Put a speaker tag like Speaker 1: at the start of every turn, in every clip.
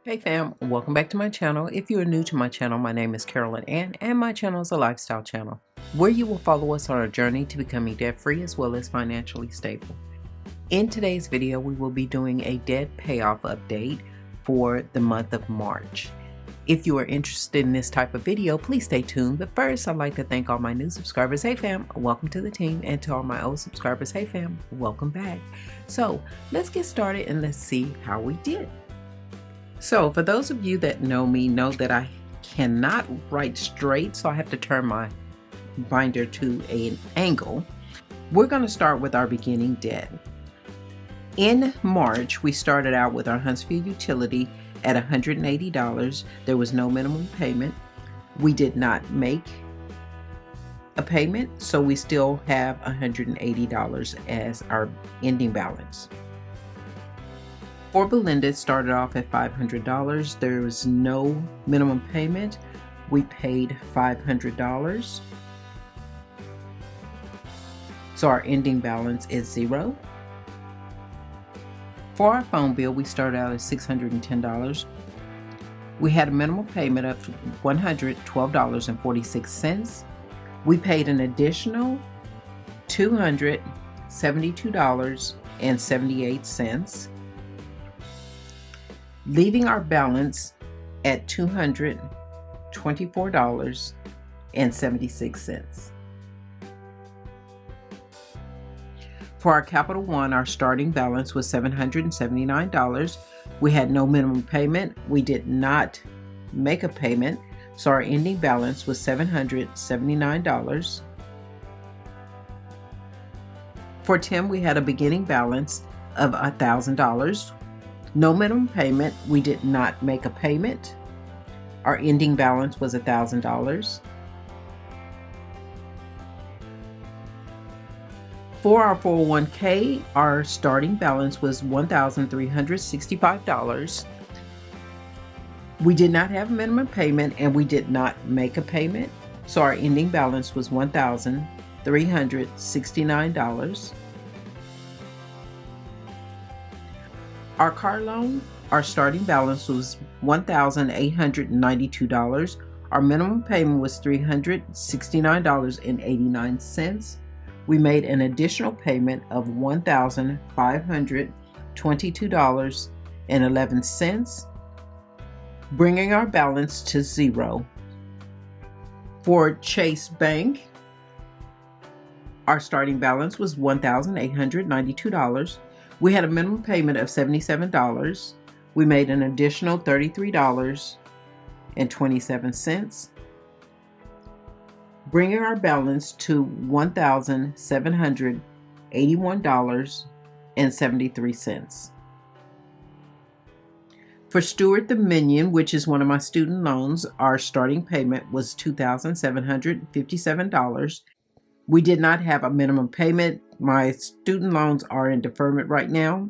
Speaker 1: Hey fam, welcome back to my channel. If you are new to my channel, my name is Carolyn Ann and my channel is a lifestyle channel where you will follow us on our journey to becoming debt-free as well as financially stable. In today's video, we will be doing a debt payoff update for the month of March. If you are interested in this type of video, please stay tuned. But first, I'd like to thank all my new subscribers. Hey fam, welcome to the team. And to all my old subscribers, hey fam, welcome back. So let's get started and let's see how we did. So for those of you that know me know that I cannot write straight, so I have to turn my binder to an angle. We're going to start with our beginning debt. In March, we started out with our Huntsville utility at $180. There was no minimum payment. We did not make a payment, so we still have $180 as our ending balance. For Belinda, it started off at $500. There was no minimum payment. We paid $500. So our ending balance is $0. For our phone bill, we started out at $610. We had a minimum payment of $112.46. We paid an additional $272.78. Leaving our balance at $224.76. For our Capital One, our starting balance was $779. We had no minimum payment. We did not make a payment, so our ending balance was $779. For Tim, we had a beginning balance of $1,000. No minimum payment. We did not make a payment. Our ending balance was $1,000. For our 401k, our starting balance was $1,365. We did not have a minimum payment and we did not make a payment, so our ending balance was $1,369. Our car loan, our starting balance was $1,892. Our minimum payment was $369.89. We made an additional payment of $1,522.11, bringing our balance to $0. For Chase Bank, our starting balance was $1,892. We had a minimum payment of $77. We made an additional $33.27, bringing our balance to $1,781.73. For Stewart Dominion, which is one of my student loans, our starting payment was $2,757. We did not have a minimum payment. My student loans are in deferment right now.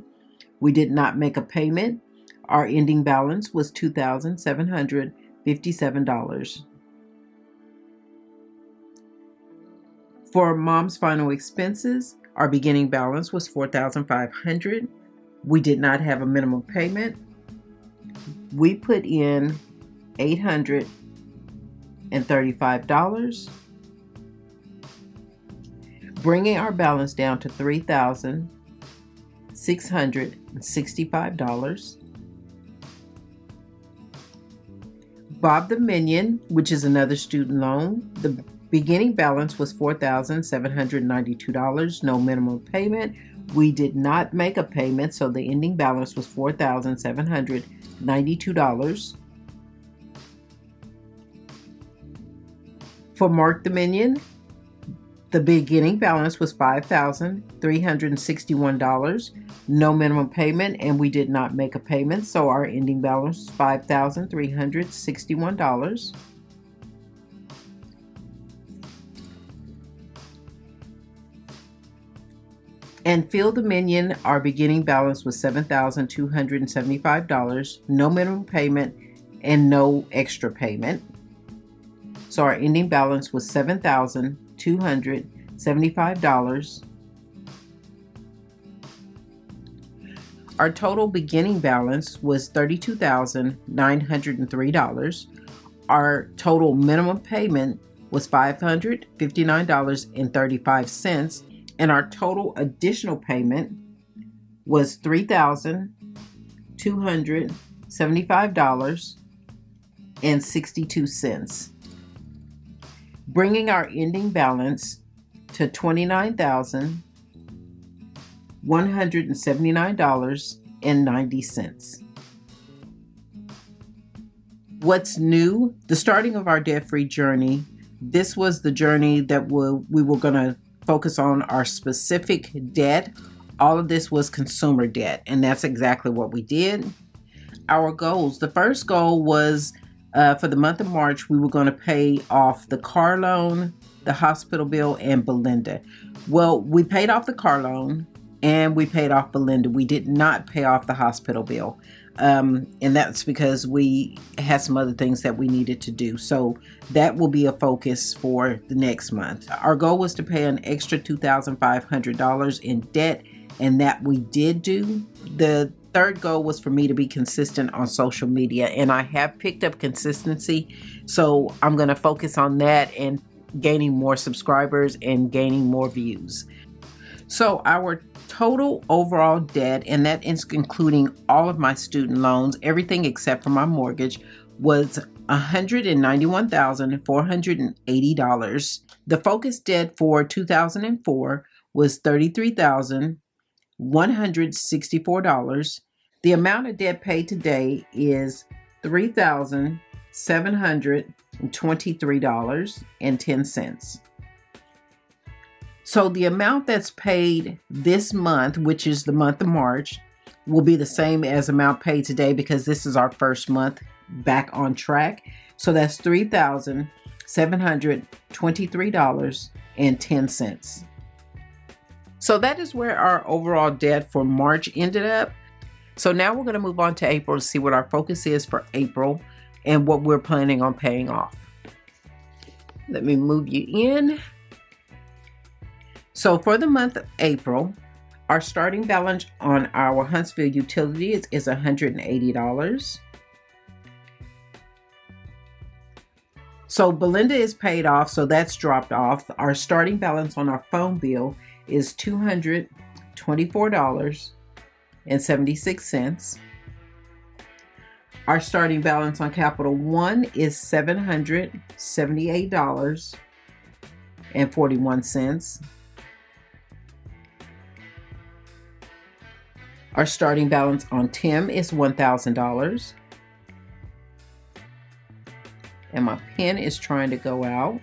Speaker 1: We did not make a payment. Our ending balance was $2,757. For Mom's final expenses, our beginning balance was $4,500. We did not have a minimum payment. We put in $835. Bringing our balance down to $3,665. Bob Dominion, which is another student loan, the beginning balance was $4,792, no minimum payment. We did not make a payment, so the ending balance was $4,792. For Mark Dominion, the beginning balance was $5,361, no minimum payment, and we did not make a payment, so our ending balance was $5,361. And Phil Dominion, our beginning balance was $7,275, no minimum payment, and no extra payment. So our ending balance was $7,275. Our total beginning balance was $32,903. Our total minimum payment was $559.35, and our total additional payment was $3,275.62, bringing our ending balance to $29,179.90. What's new? The starting of our debt-free journey. This was the journey that we were going to focus on our specific debt. All of this was consumer debt, and that's exactly what we did. Our goals. The first goal was for the month of March, we were going to pay off the car loan, the hospital bill, and Belinda. Well, we paid off the car loan and we paid off Belinda. We did not pay off the hospital bill. And that's because we had some other things that we needed to do. So that will be a focus for the next month. Our goal was to pay an extra $2,500 in debt, and that we did do. The third goal was for me to be consistent on social media, and I have picked up consistency. So I'm going to focus on that and gaining more subscribers and gaining more views. So our total overall debt, and that is including all of my student loans, everything except for my mortgage, was $191,480. The focus debt for 2004 was $33,164. The amount of debt paid today is $3,723.10. So the amount that's paid this month, which is the month of March, will be the same as amount paid today because this is our first month back on track. So that's $3,723.10. So that is where our overall debt for March ended up. So now we're going to move on to April to see what our focus is for April and what we're planning on paying off. Let me move you in. So for the month of April, our starting balance on our Huntsville utilities is $180. So Belinda is paid off, so that's dropped off. Our starting balance on our phone bill is $224.76. Our starting balance on Capital One is $778.41. Our starting balance on Tim is $1,000. And my pen is trying to go out.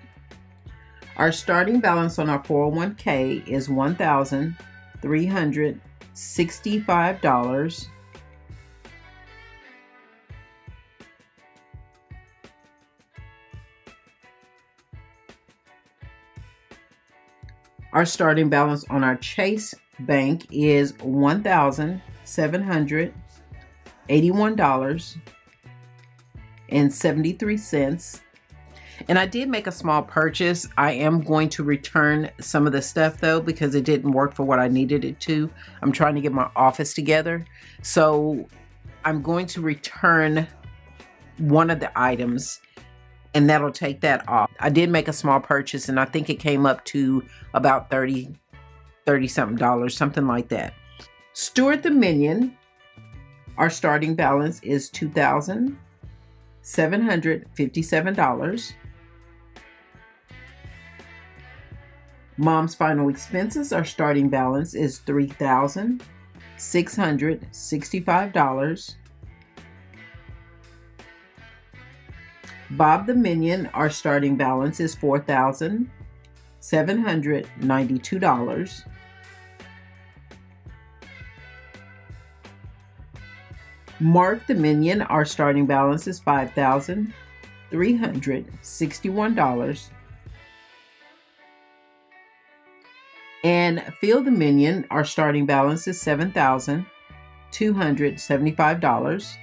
Speaker 1: Our starting balance on our 401k is $1,365. Our starting balance on our Chase Bank is $1,781.73. And I did make a small purchase. I am going to return some of the stuff though because it didn't work for what I needed it to. I'm trying to get my office together. So I'm going to return one of the items and that'll take that off. I did make a small purchase and I think it came up to about $30 something dollars, something like that. Stewart the Minion, our starting balance is $2,757. Mom's Final Expenses, our starting balance is $3,665. Bob the Minion, our starting balance is $4,792. Mark the Minion, our starting balance is $5,361. And Phil the Minion, our starting balance is $7,275.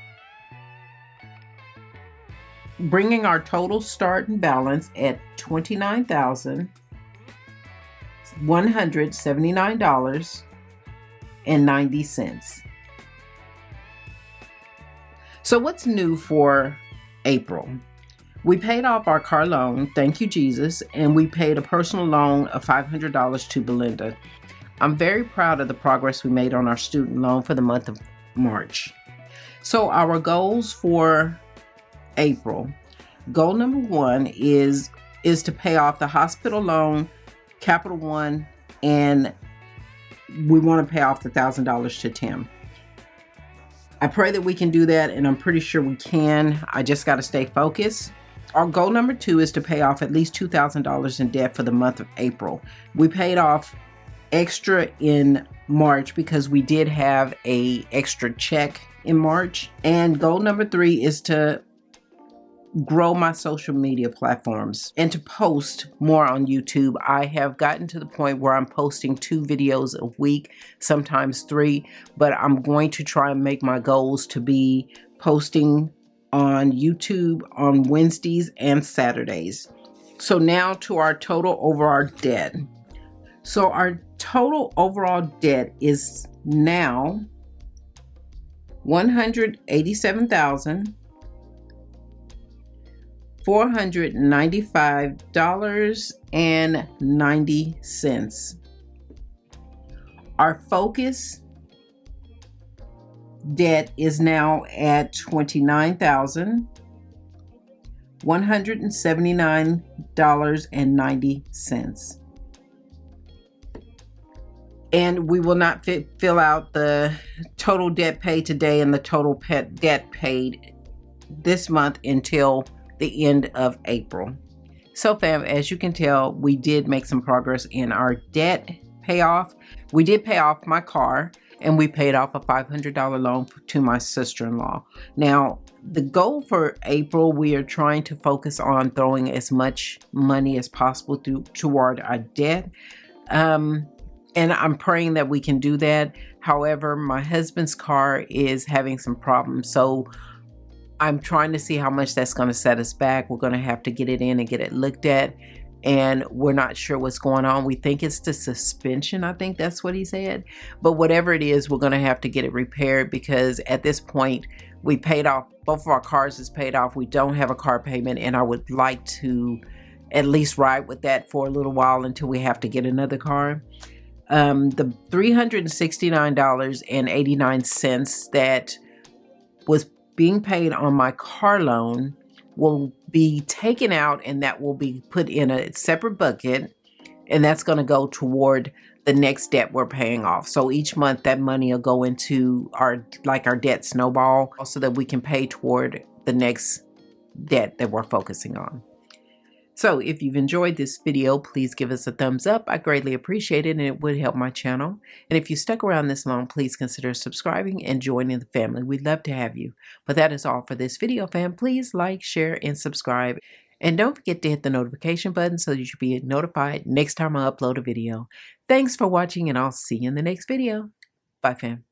Speaker 1: Bringing our total starting balance at $29,179.90. So what's new for April? We paid off our car loan, thank you Jesus, and we paid a personal loan of $500 to Belinda. I'm very proud of the progress we made on our student loan for the month of March. So our goals for April. Goal number 1 is to pay off the hospital loan, Capital One, and we want to pay off the $1,000 to Tim. I pray that we can do that, and I'm pretty sure we can. I just got to stay focused. Our goal number 2 is to pay off at least $2,000 in debt for the month of April. We paid off extra in March because we did have a extra check in March. And goal number 3 is to grow my social media platforms and to post more on YouTube. I have gotten to the point where I'm posting 2 videos a week, sometimes 3, but I'm going to try and make my goals to be posting on YouTube on Wednesdays and Saturdays. So now to our total overall debt. So our total overall debt is now $187,495.90. Our focus debt is now at $29,179.90. And we will not fill out the total debt paid today and the total debt paid this month until the end of April. So fam, as you can tell, we did make some progress in our debt payoff. We did pay off my car, and we paid off a $500 loan to my sister-in-law. Now, the goal for April, we are trying to focus on throwing as much money as possible toward our debt. And I'm praying that we can do that. However, my husband's car is having some problems. So I'm trying to see how much that's going to set us back. We're going to have to get it in and get it looked at. And we're not sure what's going on. We think it's the suspension. I think that's what he said. But whatever it is, we're going to have to get it repaired because at this point, we paid off, both of our cars is paid off. We don't have a car payment, and I would like to at least ride with that for a little while until we have to get another car. The $369.89 that was being paid on my car loan will be taken out, and that will be put in a separate bucket, and that's going to go toward the next debt we're paying off. So each month that money will go into our debt snowball so that we can pay toward the next debt that we're focusing on. So if you've enjoyed this video, please give us a thumbs up. I greatly appreciate it, and it would help my channel. And if you stuck around this long, please consider subscribing and joining the family. We'd love to have you. But that is all for this video, fam. Please like, share, and subscribe. And don't forget to hit the notification button so that you'll be notified next time I upload a video. Thanks for watching, and I'll see you in the next video. Bye, fam.